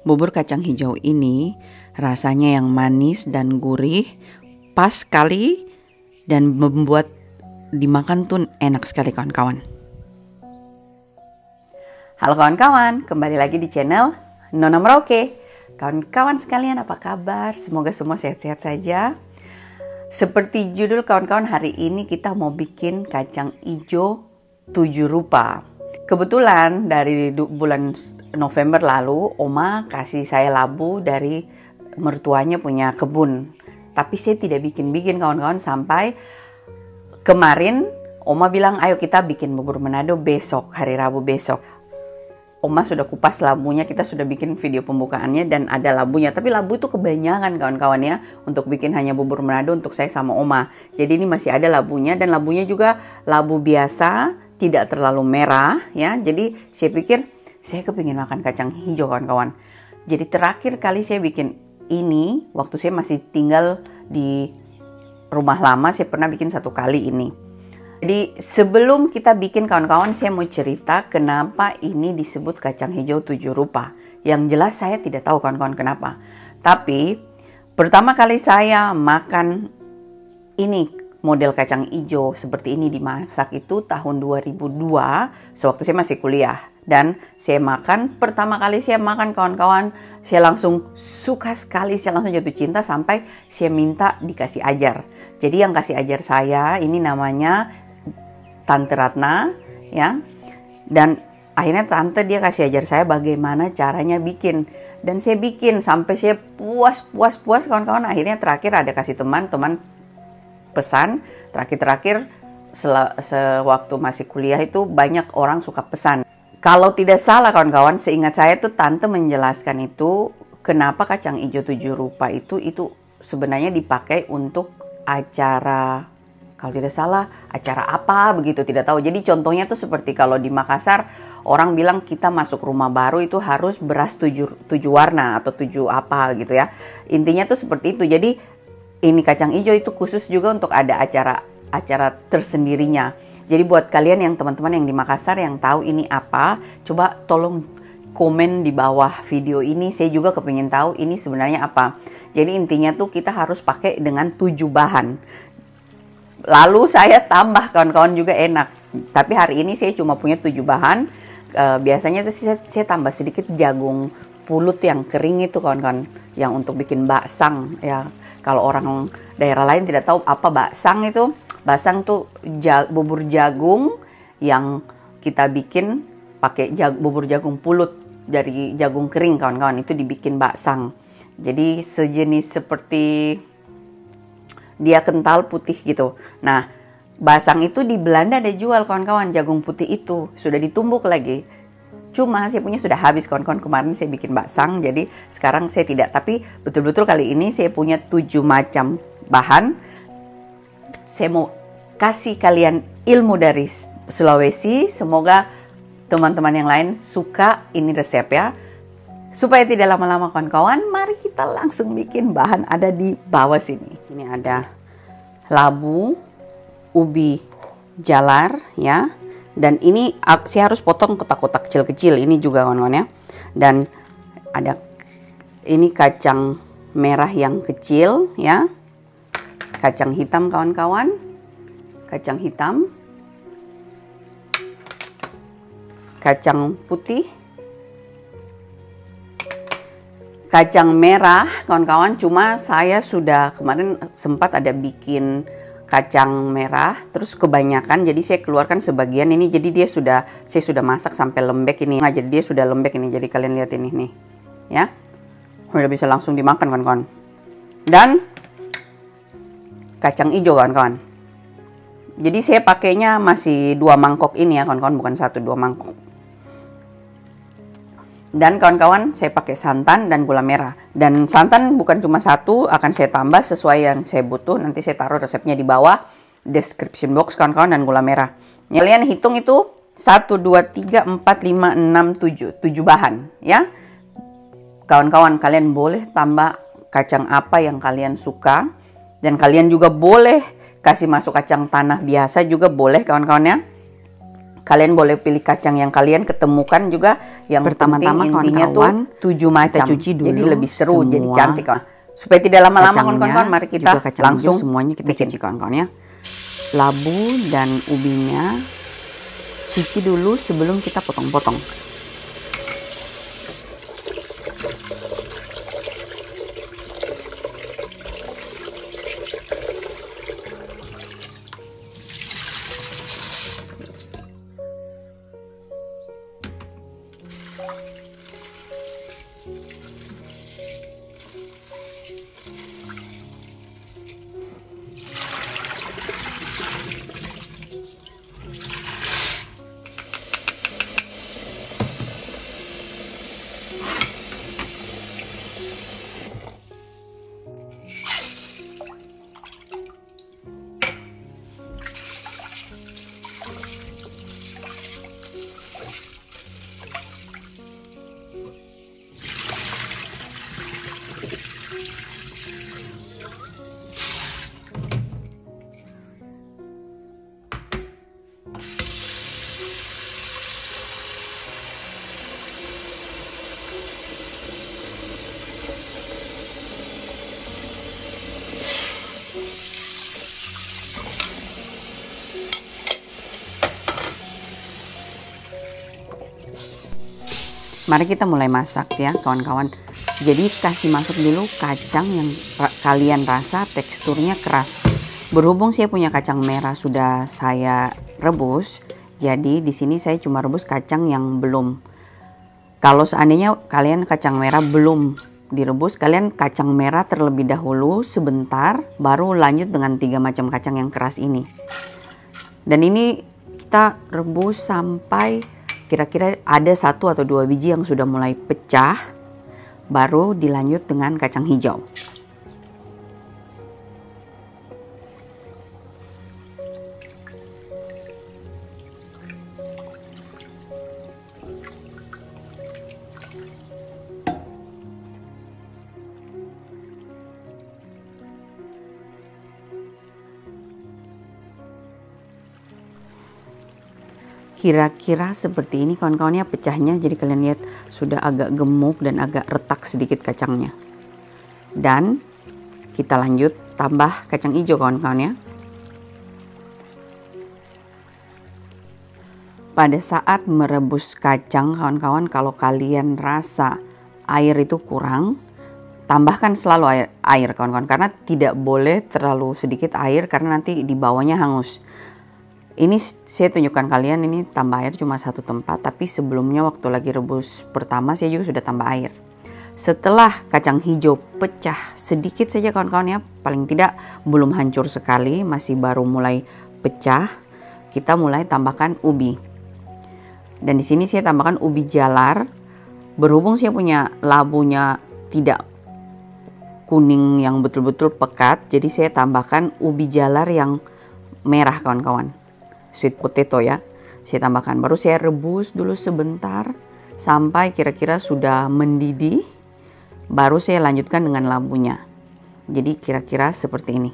Bubur kacang hijau ini rasanya yang manis dan gurih, pas sekali dan membuat dimakan tuh enak sekali kawan-kawan. Halo kawan-kawan, kembali lagi di channel Nona Merauke. Kawan-kawan sekalian, apa kabar? Semoga semua sehat-sehat saja. Seperti judul kawan-kawan, hari ini kita mau bikin kacang hijau 7 rupa. Kebetulan dari bulan November lalu, Oma kasih saya labu dari mertuanya punya kebun. Tapi saya tidak bikin-bikin kawan-kawan sampai kemarin Oma bilang, ayo kita bikin bubur Manado besok, hari Rabu besok. Oma sudah kupas labunya, kita sudah bikin video pembukaannya dan ada labunya. Tapi labu itu kebanyakan kawan-kawan ya, untuk bikin hanya bubur Manado untuk saya sama Oma. Jadi ini masih ada labunya, dan labunya juga labu biasa, tidak terlalu merah ya. Jadi saya pikir saya kepingin makan kacang hijau kawan-kawan. Jadi terakhir kali saya bikin ini waktu saya masih tinggal di rumah lama, saya pernah bikin 1 kali ini. Jadi sebelum kita bikin kawan-kawan, saya mau cerita kenapa ini disebut kacang hijau 7 rupa. Yang jelas saya tidak tahu kawan-kawan kenapa. Tapi pertama kali saya makan ini model kacang hijau seperti ini dimasak itu tahun 2002, sewaktu saya masih kuliah. Dan saya makan, pertama kali saya makan kawan-kawan, saya langsung suka sekali, saya langsung jatuh cinta sampai saya minta dikasih ajar. Jadi yang kasih ajar saya ini namanya Tante Ratna ya. Dan akhirnya tante dia kasih ajar saya bagaimana caranya bikin. Dan saya bikin sampai saya puas kawan-kawan. Akhirnya terakhir ada kasih teman-teman pesan. Terakhir sewaktu masih kuliah itu banyak orang suka pesan. Kalau tidak salah kawan-kawan, seingat saya tuh tante menjelaskan itu kenapa kacang hijau 7 rupa itu sebenarnya dipakai untuk acara, kalau tidak salah acara apa begitu, tidak tahu. Jadi contohnya tuh seperti kalau di Makassar orang bilang kita masuk rumah baru itu harus beras 7 warna atau 7 apa gitu ya. Intinya tuh seperti itu. Jadi ini kacang hijau itu khusus juga untuk ada acara tersendirinya. Jadi buat kalian yang teman-teman yang di Makassar yang tahu ini apa, coba tolong komen di bawah video ini. Saya juga kepingin tahu ini sebenarnya apa. Jadi intinya tuh kita harus pakai dengan 7 bahan. Lalu saya tambah kawan-kawan juga enak. Tapi hari ini saya cuma punya 7 bahan. Biasanya tuh saya tambah sedikit jagung pulut yang kering itu kawan-kawan, yang untuk bikin baksang ya. Kalau orang daerah lain tidak tahu apa baksang itu. Baksang tuh bubur jagung yang kita bikin pakai bubur jagung pulut dari jagung kering kawan-kawan, itu dibikin baksang. Jadi sejenis seperti dia kental putih gitu. Nah, baksang itu di Belanda ada jual kawan-kawan, jagung putih itu sudah ditumbuk lagi. Cuma saya punya sudah habis kawan-kawan, kemarin saya bikin baksang, jadi sekarang saya tidak. Tapi betul-betul kali ini saya punya 7 macam bahan. Saya mau kasih kalian ilmu dari Sulawesi. Semoga teman-teman yang lain suka ini resep ya. Supaya tidak lama-lama kawan-kawan, mari kita langsung bikin. Bahan ada di bawah sini. Sini ada labu, ubi jalar ya. Dan ini saya harus potong kotak-kotak kecil-kecil ini juga kawan-kawan ya. Dan ada ini kacang merah yang kecil ya. Kacang hitam kawan-kawan. Kacang hitam. Kacang putih. Kacang merah kawan-kawan, cuma saya sudah kemarin sempat ada bikin kacang merah terus kebanyakan, jadi saya keluarkan sebagian ini. Jadi saya sudah masak sampai lembek ini. Nah, jadi dia sudah lembek ini. Jadi kalian lihat ini nih. Ya. Udah bisa langsung dimakan kawan-kawan. Dan kacang hijau kawan-kawan. Jadi saya pakainya masih 2 mangkok ini ya kawan-kawan, bukan 1, 2 mangkok. Dan kawan-kawan saya pakai santan dan gula merah. Dan santan bukan cuma 1, akan saya tambah sesuai yang saya butuh. Nanti saya taruh resepnya di bawah description box kawan-kawan. Dan gula merah. Kalian hitung itu 1, 2, 3, 4, 5, 6, 7. 7 bahan ya. Kawan-kawan kalian boleh tambah kacang apa yang kalian suka. Dan kalian juga boleh kasih masuk kacang tanah biasa juga boleh kawan-kawan ya. Kalian boleh pilih kacang yang kalian ketemukan juga. Yang pertama-tama intinya tuh 7 macam. Cuci dulu, jadi lebih seru, jadi cantik kawan. Supaya tidak lama-lama kawan-kawan, mari kita langsung semuanya kita cuci kawan-kawan ya. Labu dan ubinya cuci dulu sebelum kita potong-potong. Mari kita mulai masak ya kawan-kawan. Jadi kasih masuk dulu kacang yang kalian rasa teksturnya keras. Berhubung saya punya kacang merah sudah saya rebus, jadi di sini saya cuma rebus kacang yang belum. Kalau seandainya kalian kacang merah belum direbus, kalian kacang merah terlebih dahulu sebentar, baru lanjut dengan 3 macam kacang yang keras ini. Dan ini kita rebus sampai kira-kira ada 1 atau 2 biji yang sudah mulai pecah, baru dilanjut dengan kacang hijau. Kira-kira seperti ini kawan-kawannya pecahnya, jadi kalian lihat sudah agak gemuk dan agak retak sedikit kacangnya. Dan kita lanjut tambah kacang hijau kawan-kawan ya. Pada saat merebus kacang kawan-kawan, kalau kalian rasa air itu kurang, tambahkan selalu air kawan-kawan, karena tidak boleh terlalu sedikit air karena nanti di bawahnya hangus. Ini saya tunjukkan kalian, ini tambah air cuma 1 tempat, tapi sebelumnya waktu lagi rebus pertama saya juga sudah tambah air. Setelah kacang hijau pecah sedikit saja kawan-kawan ya, paling tidak belum hancur sekali, masih baru mulai pecah, kita mulai tambahkan ubi. Dan di sini saya tambahkan ubi jalar. Berhubung saya punya labunya tidak kuning yang betul-betul pekat, jadi saya tambahkan ubi jalar yang merah kawan-kawan. Sweet potato ya, saya tambahkan. Baru saya rebus dulu sebentar sampai kira-kira sudah mendidih, baru saya lanjutkan dengan labunya. Jadi kira-kira seperti ini.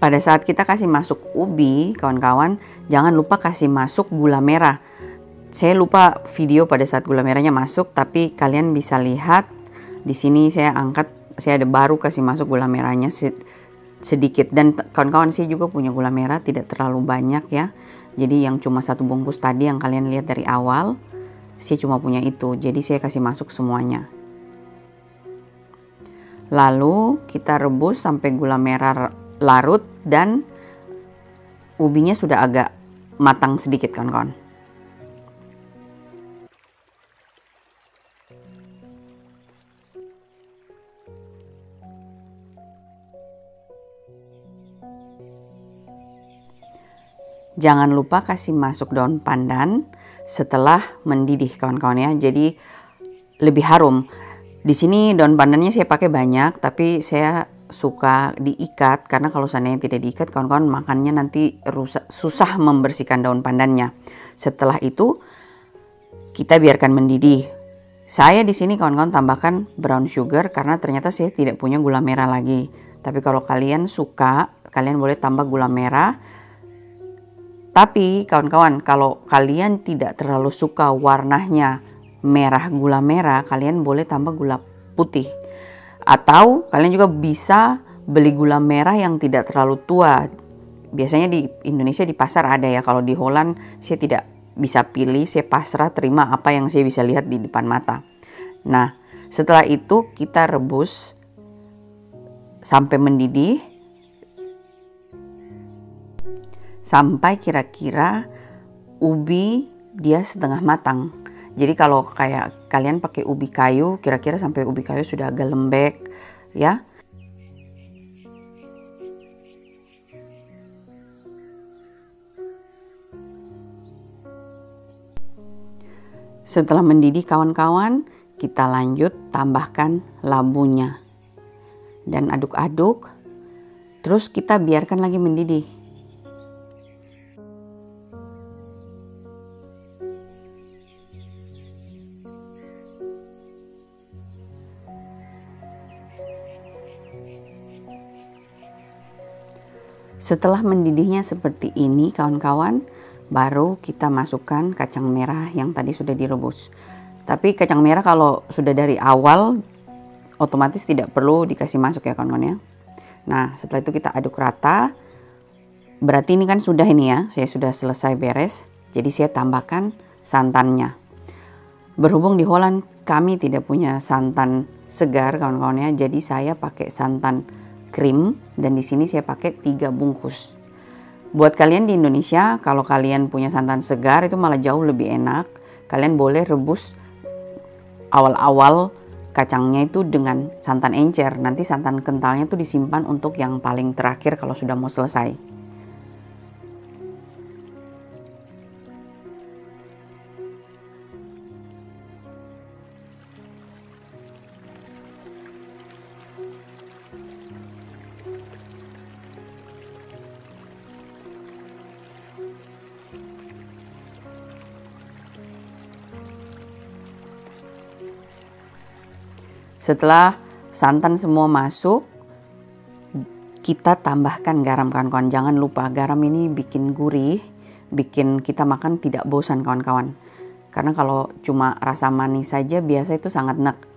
Pada saat kita kasih masuk ubi kawan-kawan, jangan lupa kasih masuk gula merah. Saya lupa video pada saat gula merahnya masuk, tapi kalian bisa lihat di sini saya angkat, saya ada baru kasih masuk gula merahnya sedikit. Dan kawan-kawan saya juga punya gula merah, tidak terlalu banyak ya. Jadi yang cuma 1 bungkus tadi yang kalian lihat dari awal, saya cuma punya itu. Jadi saya kasih masuk semuanya. Lalu kita rebus sampai gula merah larut dan ubinya sudah agak matang sedikit kawan-kawan. Jangan lupa kasih masuk daun pandan setelah mendidih kawan-kawan ya. Jadi lebih harum. Di sini daun pandannya saya pakai banyak, tapi saya suka diikat karena kalau seandainya tidak diikat kawan-kawan makannya nanti susah membersihkan daun pandannya. Setelah itu kita biarkan mendidih Saya di sini kawan-kawan tambahkan brown sugar karena ternyata saya tidak punya gula merah lagi. Tapi kalau kalian suka, kalian boleh tambah gula merah. Tapi kawan-kawan, kalau kalian tidak terlalu suka warnanya merah, gula merah, kalian boleh tambah gula putih. Atau kalian juga bisa beli gula merah yang tidak terlalu tua. Biasanya di Indonesia di pasar ada ya. Kalau di Holland saya tidak bisa pilih, saya pasrah terima apa yang saya bisa lihat di depan mata. Nah, setelah itu kita rebus sampai mendidih, sampai kira-kira ubi dia setengah matang. Jadi kalau kayak kalian pakai ubi kayu, kira-kira sampai ubi kayu sudah agak lembek ya. Setelah mendidih kawan-kawan, kita lanjut tambahkan labunya. Dan aduk-aduk, terus kita biarkan lagi mendidih. Setelah mendidihnya seperti ini kawan-kawan, baru kita masukkan kacang merah yang tadi sudah direbus. Tapi kacang merah kalau sudah dari awal otomatis tidak perlu dikasih masuk ya kawan-kawan ya. Nah setelah itu kita aduk rata. Berarti ini kan sudah ini ya, saya sudah selesai beres. Jadi saya tambahkan santannya. Berhubung di Holland kami tidak punya santan segar kawan-kawan ya, jadi saya pakai santan krim dan di sini saya pakai 3 bungkus. Buat kalian di Indonesia, kalau kalian punya santan segar itu malah jauh lebih enak. Kalian boleh rebus awal-awal kacangnya itu dengan santan encer. Nanti santan kentalnya itu disimpan untuk yang paling terakhir kalau sudah mau selesai. Setelah santan semua masuk, kita tambahkan garam kawan-kawan. Jangan lupa garam ini bikin gurih, bikin kita makan tidak bosan kawan-kawan. Karena kalau cuma rasa manis saja biasa itu sangat enak.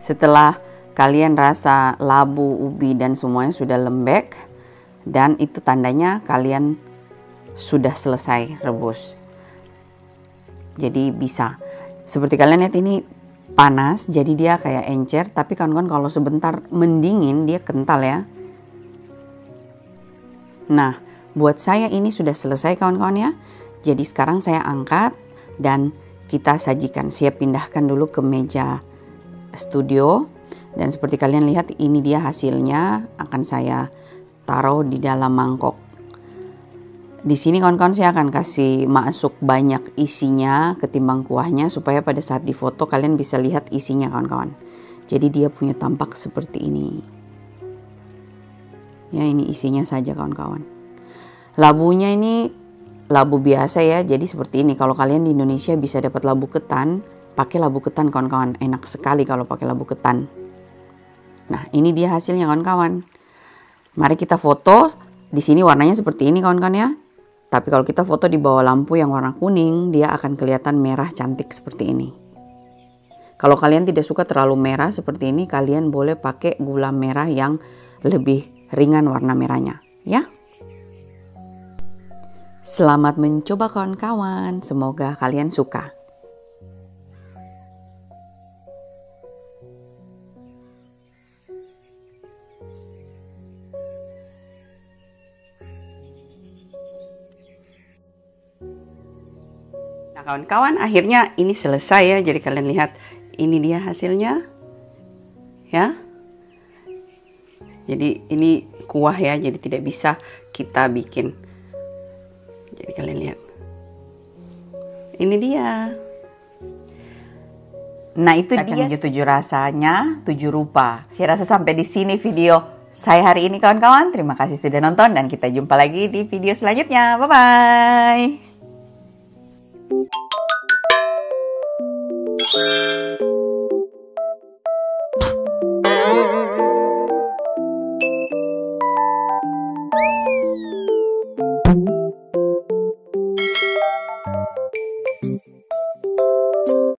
Setelah kalian rasa labu, ubi dan semuanya sudah lembek, dan itu tandanya kalian sudah selesai rebus. Jadi bisa. Seperti kalian lihat ini panas, jadi dia kayak encer, tapi kawan-kawan kalau sebentar mendingin dia kental ya. Nah, buat saya ini sudah selesai kawan-kawan ya. Jadi sekarang saya angkat dan kita sajikan. Saya pindahkan dulu ke meja studio dan seperti kalian lihat ini dia hasilnya, akan saya taruh di dalam mangkok. Di sini kawan-kawan saya akan kasih masuk banyak isinya ketimbang kuahnya supaya pada saat difoto kalian bisa lihat isinya kawan-kawan. Jadi dia punya tampak seperti ini. Ya ini isinya saja kawan-kawan. Labunya ini labu biasa ya, jadi seperti ini. Kalau kalian di Indonesia bisa dapat labu ketan, pakai labu ketan kawan-kawan, enak sekali kalau pakai labu ketan. Nah ini dia hasilnya kawan-kawan. Mari kita foto. Di sini warnanya seperti ini kawan-kawan ya. Tapi kalau kita foto di bawah lampu yang warna kuning, dia akan kelihatan merah cantik seperti ini. Kalau kalian tidak suka terlalu merah seperti ini, kalian boleh pakai gula merah yang lebih ringan warna merahnya ya. Selamat mencoba kawan-kawan, semoga kalian suka. Nah kawan-kawan, akhirnya ini selesai ya. Jadi kalian lihat ini dia hasilnya ya. Jadi ini kuah ya, jadi tidak bisa kita bikin. Jadi kalian lihat. Ini dia. Nah, itu kacang hijau 7 rasanya, 7 rupa. Saya rasa sampai di sini video saya hari ini kawan-kawan. Terima kasih sudah nonton dan kita jumpa lagi di video selanjutnya. Bye-bye.